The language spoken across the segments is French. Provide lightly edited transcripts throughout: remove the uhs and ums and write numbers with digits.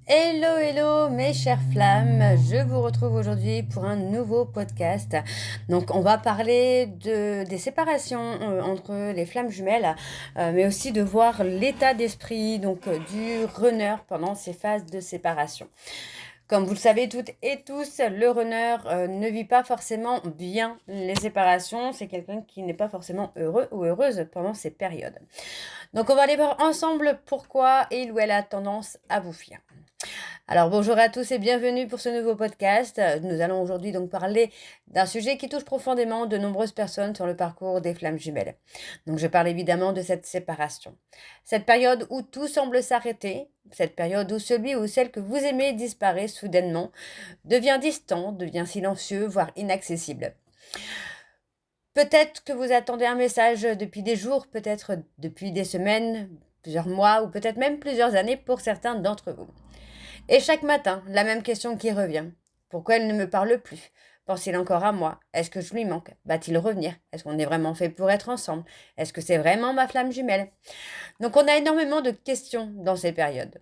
Hello, hello mes chères flammes, je vous retrouve aujourd'hui pour un nouveau podcast. Donc on va parler des séparations entre les flammes jumelles, mais aussi de voir l'état d'esprit du runner pendant ces phases de séparation. Comme vous le savez toutes et tous, le runner ne vit pas forcément bien les séparations. C'est quelqu'un qui n'est pas forcément heureux ou heureuse pendant ces périodes. Donc on va aller voir ensemble pourquoi il ou elle a tendance à vous fuir. Alors bonjour à tous et bienvenue pour ce nouveau podcast. Nous allons aujourd'hui donc parler d'un sujet qui touche profondément de nombreuses personnes sur le parcours des flammes jumelles. Donc je parle évidemment de cette séparation. Cette période où tout semble s'arrêter, cette période où celui ou celle que vous aimez disparaît soudainement, devient distant, devient silencieux, voire inaccessible. Peut-être que vous attendez un message depuis des jours, peut-être depuis des semaines, plusieurs mois ou peut-être même plusieurs années pour certains d'entre vous. Et chaque matin, la même question qui revient. Pourquoi elle ne me parle plus? Pense-t-il encore à moi? Est-ce que je lui manque? Va-t-il revenir? Est-ce qu'on est vraiment fait pour être ensemble? Est-ce que c'est vraiment ma flamme jumelle? Donc on a énormément de questions dans ces périodes.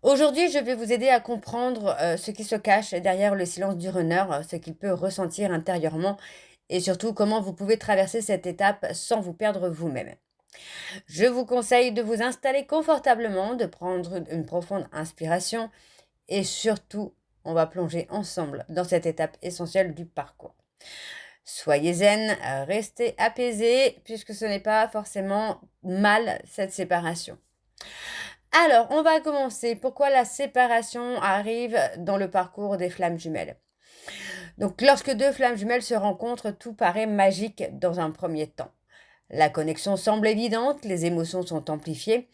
Aujourd'hui, je vais vous aider à comprendre ce qui se cache derrière le silence du runner, ce qu'il peut ressentir intérieurement et surtout comment vous pouvez traverser cette étape sans vous perdre vous-même. Je vous conseille de vous installer confortablement, de prendre une profonde inspiration et surtout, on va plonger ensemble dans cette étape essentielle du parcours. Soyez zen, restez apaisés, puisque ce n'est pas forcément mal cette séparation. Alors, on va commencer. Pourquoi la séparation arrive dans le parcours des flammes jumelles? Donc, lorsque deux flammes jumelles se rencontrent, tout paraît magique dans un premier temps. La connexion semble évidente, les émotions sont amplifiées.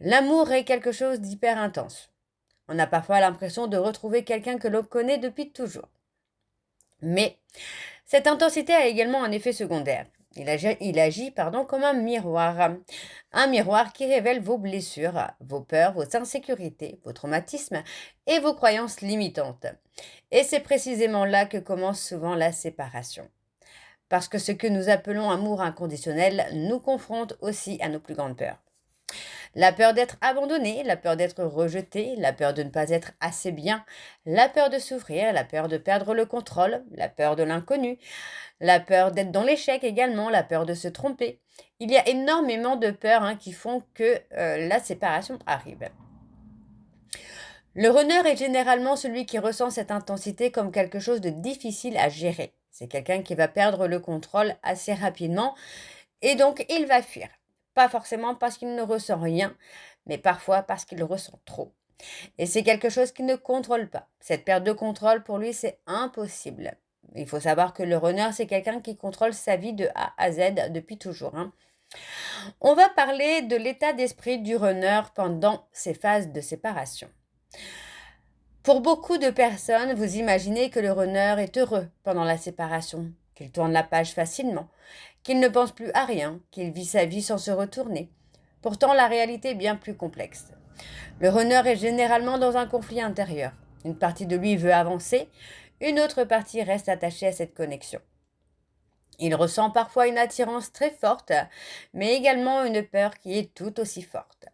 L'amour est quelque chose d'hyper intense. On a parfois l'impression de retrouver quelqu'un que l'on connaît depuis toujours. Mais cette intensité a également un effet secondaire. Il agit comme un miroir. Un miroir qui révèle vos blessures, vos peurs, vos insécurités, vos traumatismes et vos croyances limitantes. Et c'est précisément là que commence souvent la séparation. Parce que ce que nous appelons amour inconditionnel nous confronte aussi à nos plus grandes peurs. La peur d'être abandonné, la peur d'être rejeté, la peur de ne pas être assez bien, la peur de souffrir, la peur de perdre le contrôle, la peur de l'inconnu, la peur d'être dans l'échec également, la peur de se tromper. Il y a énormément de peurs qui font que la séparation arrive. Le runner est généralement celui qui ressent cette intensité comme quelque chose de difficile à gérer. C'est quelqu'un qui va perdre le contrôle assez rapidement et donc il va fuir. Pas forcément parce qu'il ne ressent rien, mais parfois parce qu'il ressent trop. Et c'est quelque chose qu'il ne contrôle pas. Cette perte de contrôle, pour lui, c'est impossible. Il faut savoir que le runner, c'est quelqu'un qui contrôle sa vie de A à Z depuis toujours. On va parler de l'état d'esprit du runner pendant ces phases de séparation. Pour beaucoup de personnes, vous imaginez que le runner est heureux pendant la séparation, qu'il tourne la page facilement, qu'il ne pense plus à rien, qu'il vit sa vie sans se retourner. Pourtant, la réalité est bien plus complexe. Le runner est généralement dans un conflit intérieur. Une partie de lui veut avancer, une autre partie reste attachée à cette connexion. Il ressent parfois une attirance très forte, mais également une peur qui est tout aussi forte.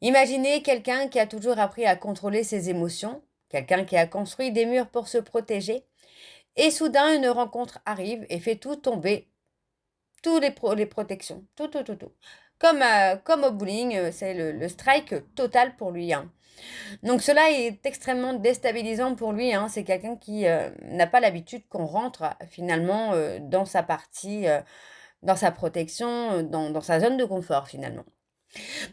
Imaginez quelqu'un qui a toujours appris à contrôler ses émotions, quelqu'un qui a construit des murs pour se protéger, et soudain une rencontre arrive et fait tout tomber, les protections, tout. Comme au bowling, c'est le strike total pour lui. Donc cela est extrêmement déstabilisant pour lui. C'est quelqu'un qui n'a pas l'habitude qu'on rentre finalement dans sa partie, dans sa protection, dans sa zone de confort finalement.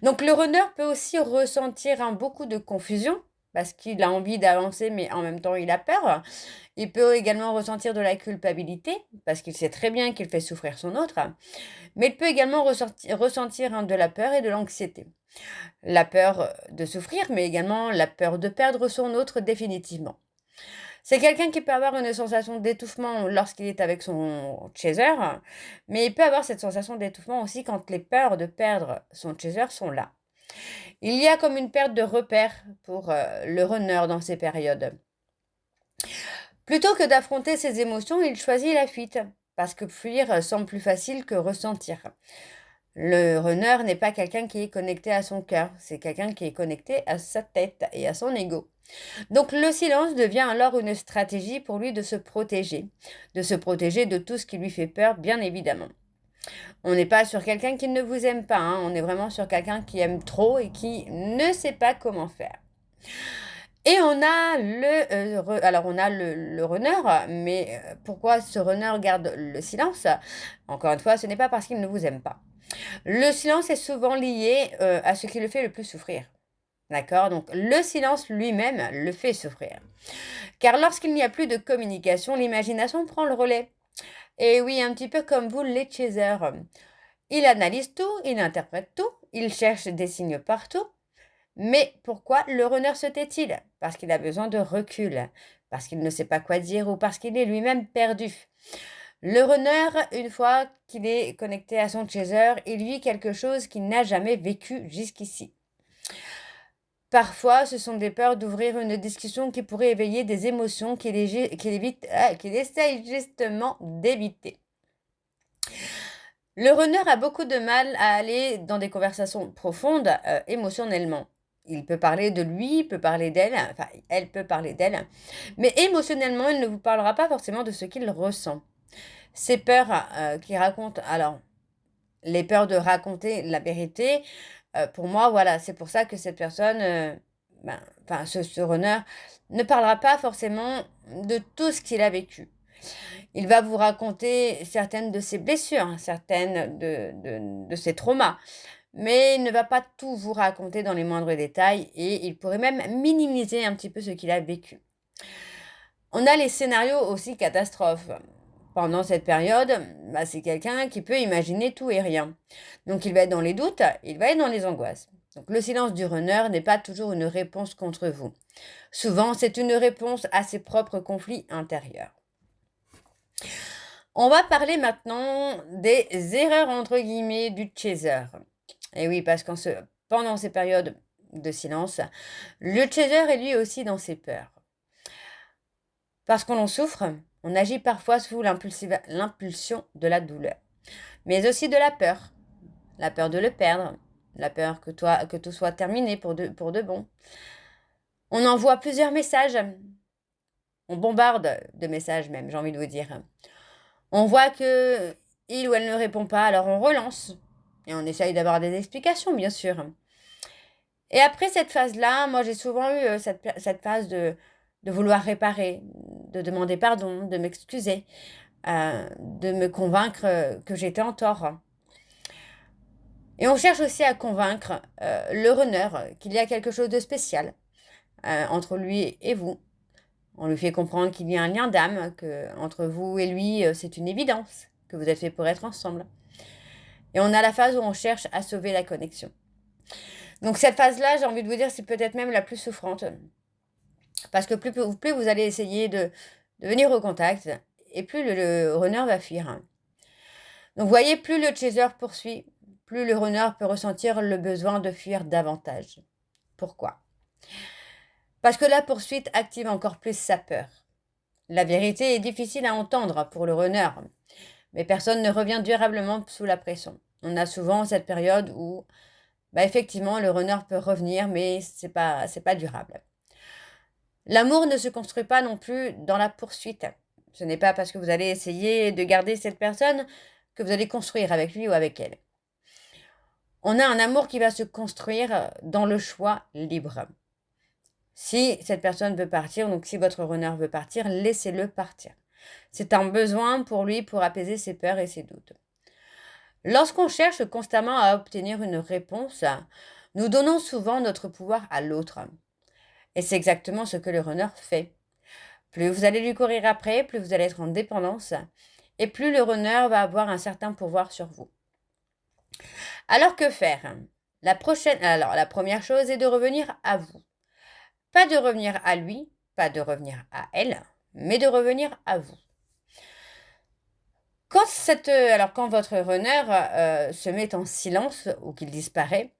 Donc le runner peut aussi ressentir beaucoup de confusion parce qu'il a envie d'avancer mais en même temps il a peur. Il peut également ressentir de la culpabilité parce qu'il sait très bien qu'il fait souffrir son autre. Mais il peut également ressentir de la peur et de l'anxiété. La peur de souffrir, mais également la peur de perdre son autre définitivement. C'est quelqu'un qui peut avoir une sensation d'étouffement lorsqu'il est avec son chaser, mais il peut avoir cette sensation d'étouffement aussi quand les peurs de perdre son chaser sont là. Il y a comme une perte de repère pour le runner dans ces périodes. Plutôt que d'affronter ses émotions, il choisit la fuite, parce que fuir semble plus facile que ressentir. Le runner n'est pas quelqu'un qui est connecté à son cœur, c'est quelqu'un qui est connecté à sa tête et à son ego. Donc le silence devient alors une stratégie pour lui de se protéger de tout ce qui lui fait peur, bien évidemment. On n'est pas sur quelqu'un qui ne vous aime pas, hein, on est vraiment sur quelqu'un qui aime trop et qui ne sait pas comment faire. Et on a alors on a le runner, mais pourquoi ce runner garde le silence? Encore une fois, ce n'est pas parce qu'il ne vous aime pas. Le silence est souvent lié à ce qui le fait le plus souffrir. D'accord? Donc le silence lui-même le fait souffrir. Car lorsqu'il n'y a plus de communication, l'imagination prend le relais. Et oui, un petit peu comme vous, les chasers. Il analyse tout, il interprète tout, il cherche des signes partout. Mais pourquoi le runner se tait-il? Parce qu'il a besoin de recul, parce qu'il ne sait pas quoi dire ou parce qu'il est lui-même perdu. Le runner, une fois qu'il est connecté à son chaser, il vit quelque chose qu'il n'a jamais vécu jusqu'ici. Parfois, ce sont des peurs d'ouvrir une discussion qui pourrait éveiller des émotions qu'il essaye justement d'éviter. Le runner a beaucoup de mal à aller dans des conversations profondes émotionnellement. Il peut parler de lui, il peut parler d'elle, enfin, elle peut parler d'elle, mais émotionnellement, il ne vous parlera pas forcément de ce qu'il ressent. Ces peurs qu'il raconte, alors, les peurs de raconter la vérité, pour moi, voilà, c'est pour ça que cette personne, ce runner, ne parlera pas forcément de tout ce qu'il a vécu. Il va vous raconter certaines de ses blessures, hein, certaines de ses traumas, mais il ne va pas tout vous raconter dans les moindres détails et il pourrait même minimiser un petit peu ce qu'il a vécu. On a les scénarios aussi catastrophes. Pendant cette période, c'est quelqu'un qui peut imaginer tout et rien. Donc il va être dans les doutes, il va être dans les angoisses. Donc le silence du runner n'est pas toujours une réponse contre vous. Souvent, c'est une réponse à ses propres conflits intérieurs. On va parler maintenant des erreurs entre guillemets du chaser. Et oui, parce que pendant ces périodes de silence, le chaser est lui aussi dans ses peurs. Parce qu'on en souffre, on agit parfois sous l'impulsion de la douleur, mais aussi de la peur de le perdre, la peur que tout soit terminé pour de bon. On envoie plusieurs messages, on bombarde de messages même, j'ai envie de vous dire. On voit que il ou elle ne répond pas, alors on relance et on essaye d'avoir des explications, bien sûr. Et après cette phase-là, moi j'ai souvent eu cette phase de vouloir réparer, de demander pardon, de m'excuser, de me convaincre que j'étais en tort. Et on cherche aussi à convaincre le runner qu'il y a quelque chose de spécial entre lui et vous. On lui fait comprendre qu'il y a un lien d'âme, que entre vous et lui, c'est une évidence, que vous êtes fait pour être ensemble. Et on a la phase où on cherche à sauver la connexion. Donc cette phase-là, j'ai envie de vous dire, c'est peut-être même la plus souffrante. Parce que plus vous allez essayer de venir au contact, et plus le runner va fuir. Donc vous voyez, plus le chaser poursuit, plus le runner peut ressentir le besoin de fuir davantage. Pourquoi? Parce que la poursuite active encore plus sa peur. La vérité est difficile à entendre pour le runner, mais personne ne revient durablement sous la pression. On a souvent cette période où, effectivement, le runner peut revenir, mais c'est pas durable. L'amour ne se construit pas non plus dans la poursuite. Ce n'est pas parce que vous allez essayer de garder cette personne que vous allez construire avec lui ou avec elle. On a un amour qui va se construire dans le choix libre. Si cette personne veut partir, donc si votre runner veut partir, laissez-le partir. C'est un besoin pour lui pour apaiser ses peurs et ses doutes. Lorsqu'on cherche constamment à obtenir une réponse, nous donnons souvent notre pouvoir à l'autre. Et c'est exactement ce que le runner fait. Plus vous allez lui courir après, plus vous allez être en dépendance, et plus le runner va avoir un certain pouvoir sur vous. Alors que faire? La première chose est de revenir à vous. Pas de revenir à lui, pas de revenir à elle, mais de revenir à vous. Quand votre runner se met en silence ou qu'il disparaît,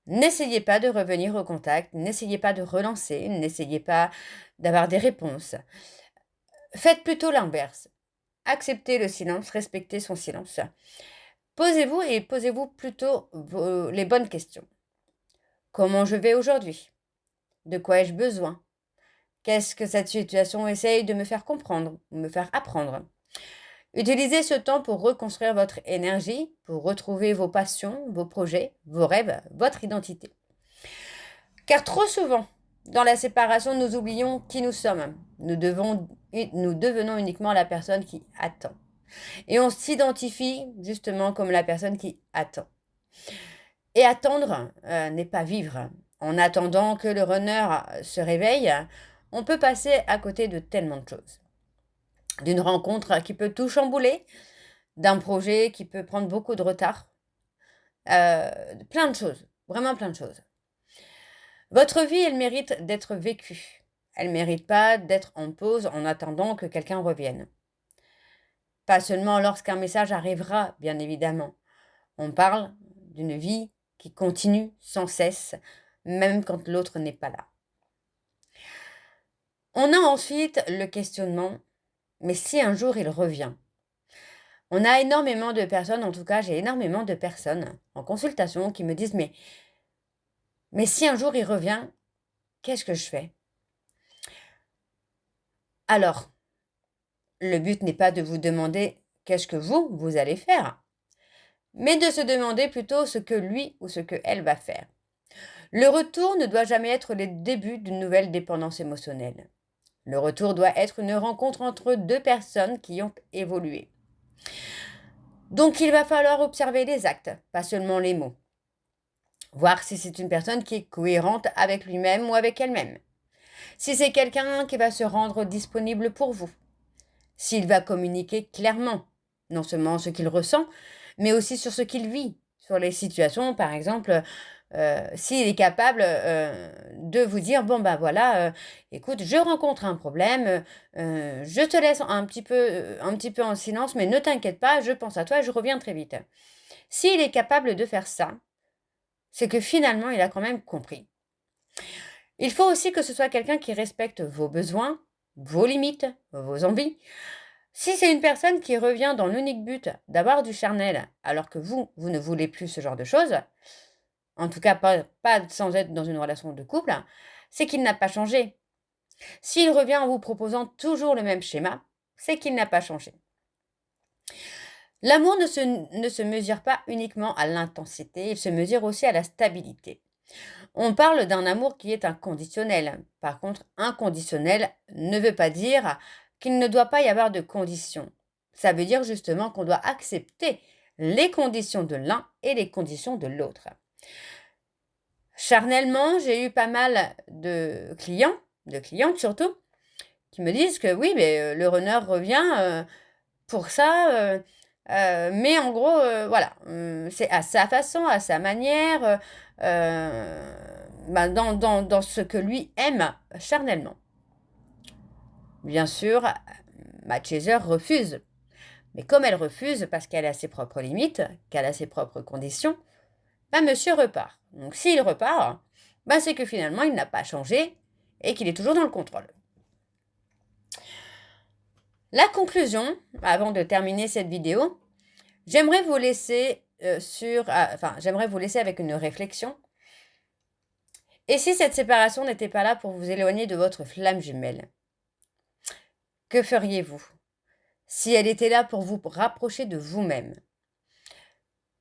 n'essayez pas de revenir au contact, n'essayez pas de relancer, n'essayez pas d'avoir des réponses. Faites plutôt l'inverse. Acceptez le silence, respectez son silence. Posez-vous plutôt les bonnes questions. Comment je vais aujourd'hui? De quoi ai-je besoin? Qu'est-ce que cette situation essaye de me faire comprendre ou me faire apprendre? Utilisez ce temps pour reconstruire votre énergie, pour retrouver vos passions, vos projets, vos rêves, votre identité. Car trop souvent, dans la séparation, nous oublions qui nous sommes. Nous devenons uniquement la personne qui attend. Et on s'identifie justement comme la personne qui attend. Et attendre n'est pas vivre. En attendant que le runner se réveille, on peut passer à côté de tellement de choses. D'une rencontre qui peut tout chambouler, d'un projet qui peut prendre beaucoup de retard, plein de choses, vraiment plein de choses. Votre vie, elle mérite d'être vécue. Elle ne mérite pas d'être en pause en attendant que quelqu'un revienne. Pas seulement lorsqu'un message arrivera, bien évidemment. On parle d'une vie qui continue sans cesse, même quand l'autre n'est pas là. On a ensuite le questionnement, mais si un jour il revient? On a énormément de personnes, en tout cas j'ai énormément de personnes en consultation qui me disent mais si un jour il revient, qu'est-ce que je fais? Alors, le but n'est pas de vous demander qu'est-ce que vous allez faire, mais de se demander plutôt ce que lui ou ce que elle va faire. Le retour ne doit jamais être le début d'une nouvelle dépendance émotionnelle. Le retour doit être une rencontre entre deux personnes qui ont évolué. Donc il va falloir observer les actes, pas seulement les mots. Voir si c'est une personne qui est cohérente avec lui-même ou avec elle-même. Si c'est quelqu'un qui va se rendre disponible pour vous. S'il va communiquer clairement, non seulement ce qu'il ressent, mais aussi sur ce qu'il vit, sur les situations, par exemple, s'il est capable de vous dire, bon ben voilà, écoute, je rencontre un problème, je te laisse un petit peu en silence, mais ne t'inquiète pas, je pense à toi et je reviens très vite. S'il est capable de faire ça, c'est que finalement, il a quand même compris. Il faut aussi que ce soit quelqu'un qui respecte vos besoins, vos limites, vos envies. Si c'est une personne qui revient dans l'unique but d'avoir du charnel, alors que vous ne voulez plus ce genre de choses, en tout cas pas sans être dans une relation de couple, c'est qu'il n'a pas changé. S'il revient en vous proposant toujours le même schéma, c'est qu'il n'a pas changé. L'amour ne se mesure pas uniquement à l'intensité, il se mesure aussi à la stabilité. On parle d'un amour qui est inconditionnel. Par contre, inconditionnel ne veut pas dire qu'il ne doit pas y avoir de conditions. Ça veut dire justement qu'on doit accepter les conditions de l'un et les conditions de l'autre. Charnellement, j'ai eu pas mal de clients, de clientes surtout, qui me disent que oui, mais le runner revient pour ça, mais en gros, voilà, c'est à sa façon, à sa manière, dans ce que lui aime charnellement. Bien sûr, ma chaser refuse. Mais comme elle refuse parce qu'elle a ses propres limites, qu'elle a ses propres conditions, monsieur repart. Donc s'il repart, c'est que finalement il n'a pas changé et qu'il est toujours dans le contrôle. La conclusion, avant de terminer cette vidéo, j'aimerais vous laisser j'aimerais vous laisser avec une réflexion. Et si cette séparation n'était pas là pour vous éloigner de votre flamme jumelle? Que feriez-vous si elle était là pour vous rapprocher de vous-même?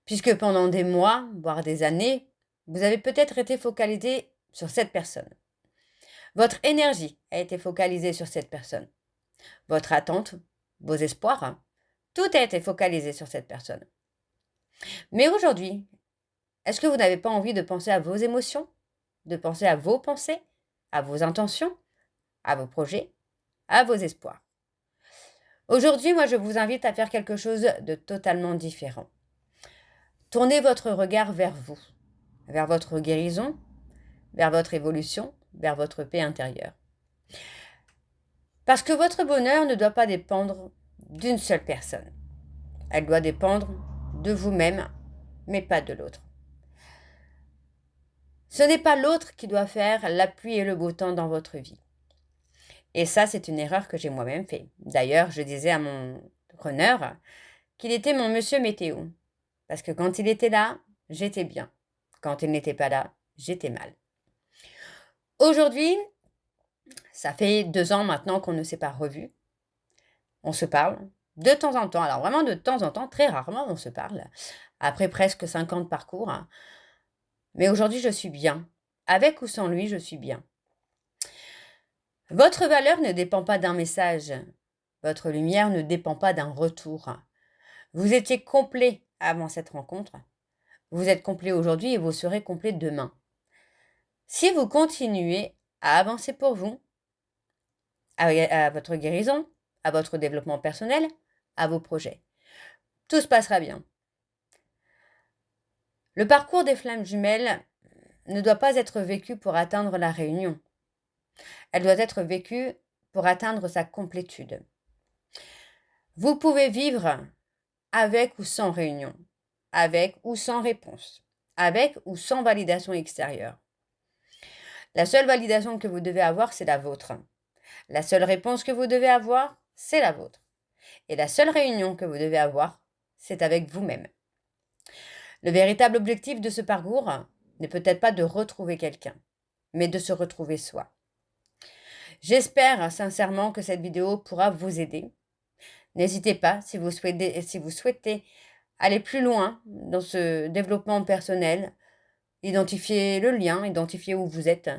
Puisque pendant des mois, voire des années, vous avez peut-être été focalisé sur cette personne. Votre énergie a été focalisée sur cette personne. Votre attente, vos espoirs, tout a été focalisé sur cette personne. Mais aujourd'hui, est-ce que vous n'avez pas envie de penser à vos émotions, de penser à vos pensées, à vos intentions, à vos projets, à vos espoirs? Aujourd'hui, moi, je vous invite à faire quelque chose de totalement différent. Tournez votre regard vers vous, vers votre guérison, vers votre évolution, vers votre paix intérieure. Parce que votre bonheur ne doit pas dépendre d'une seule personne. Elle doit dépendre de vous-même, mais pas de l'autre. Ce n'est pas l'autre qui doit faire la pluie et le beau temps dans votre vie. Et ça, c'est une erreur que j'ai moi-même fait. D'ailleurs, je disais à mon runner qu'il était mon monsieur météo. Parce que quand il était là, j'étais bien. Quand il n'était pas là, j'étais mal. Aujourd'hui, ça fait 2 ans maintenant qu'on ne s'est pas revus. On se parle de temps en temps. Alors vraiment de temps en temps, très rarement on se parle. Après presque 5 ans de parcours. Mais aujourd'hui, je suis bien. Avec ou sans lui, je suis bien. Votre valeur ne dépend pas d'un message. Votre lumière ne dépend pas d'un retour. Vous étiez complet avant cette rencontre. Vous êtes complet aujourd'hui et vous serez complet demain. Si vous continuez à avancer pour vous, à votre guérison, à votre développement personnel, à vos projets, tout se passera bien. Le parcours des flammes jumelles ne doit pas être vécu pour atteindre la réunion. Elle doit être vécue pour atteindre sa complétude. Vous pouvez vivre avec ou sans réunion, avec ou sans réponse, avec ou sans validation extérieure. La seule validation que vous devez avoir, c'est la vôtre. La seule réponse que vous devez avoir, c'est la vôtre. Et la seule réunion que vous devez avoir, c'est avec vous-même. Le véritable objectif de ce parcours n'est peut-être pas de retrouver quelqu'un, mais de se retrouver soi. J'espère sincèrement que cette vidéo pourra vous aider. N'hésitez pas, si vous souhaitez aller plus loin dans ce développement personnel, identifier le lien, identifier où vous êtes.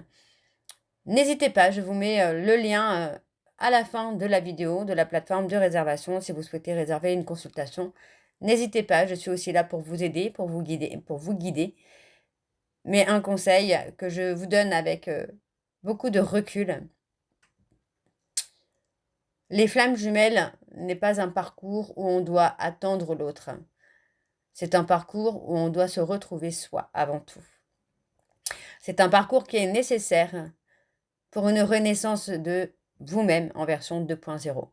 N'hésitez pas, je vous mets le lien à la fin de la vidéo, de la plateforme de réservation, si vous souhaitez réserver une consultation. N'hésitez pas, je suis aussi là pour vous aider, pour vous guider. Mais un conseil que je vous donne avec beaucoup de recul, les flammes jumelles n'est pas un parcours où on doit attendre l'autre. C'est un parcours où on doit se retrouver soi avant tout. C'est un parcours qui est nécessaire pour une renaissance de vous-même en version 2.0.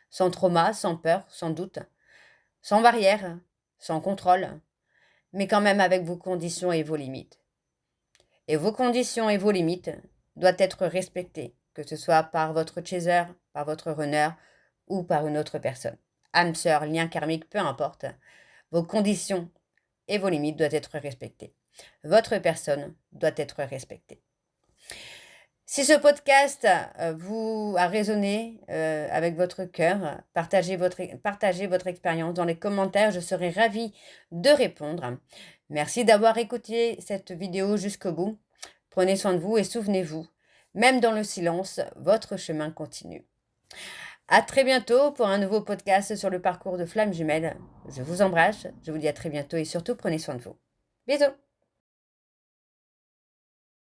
Sans trauma, sans peur, sans doute, sans barrière, sans contrôle, mais quand même avec vos conditions et vos limites. Et vos conditions et vos limites doivent être respectées, que ce soit par votre chaser, par votre runner ou par une autre personne. Âme sœur, lien karmique, peu importe. Vos conditions et vos limites doivent être respectées. Votre personne doit être respectée. Si ce podcast vous a résonné avec votre cœur, partagez votre expérience dans les commentaires, je serai ravie de répondre. Merci d'avoir écouté cette vidéo jusqu'au bout. Prenez soin de vous et souvenez-vous, même dans le silence, votre chemin continue. À très bientôt pour un nouveau podcast sur le parcours de flammes jumelles. Je vous embrasse, je vous dis à très bientôt et surtout prenez soin de vous. Bisous!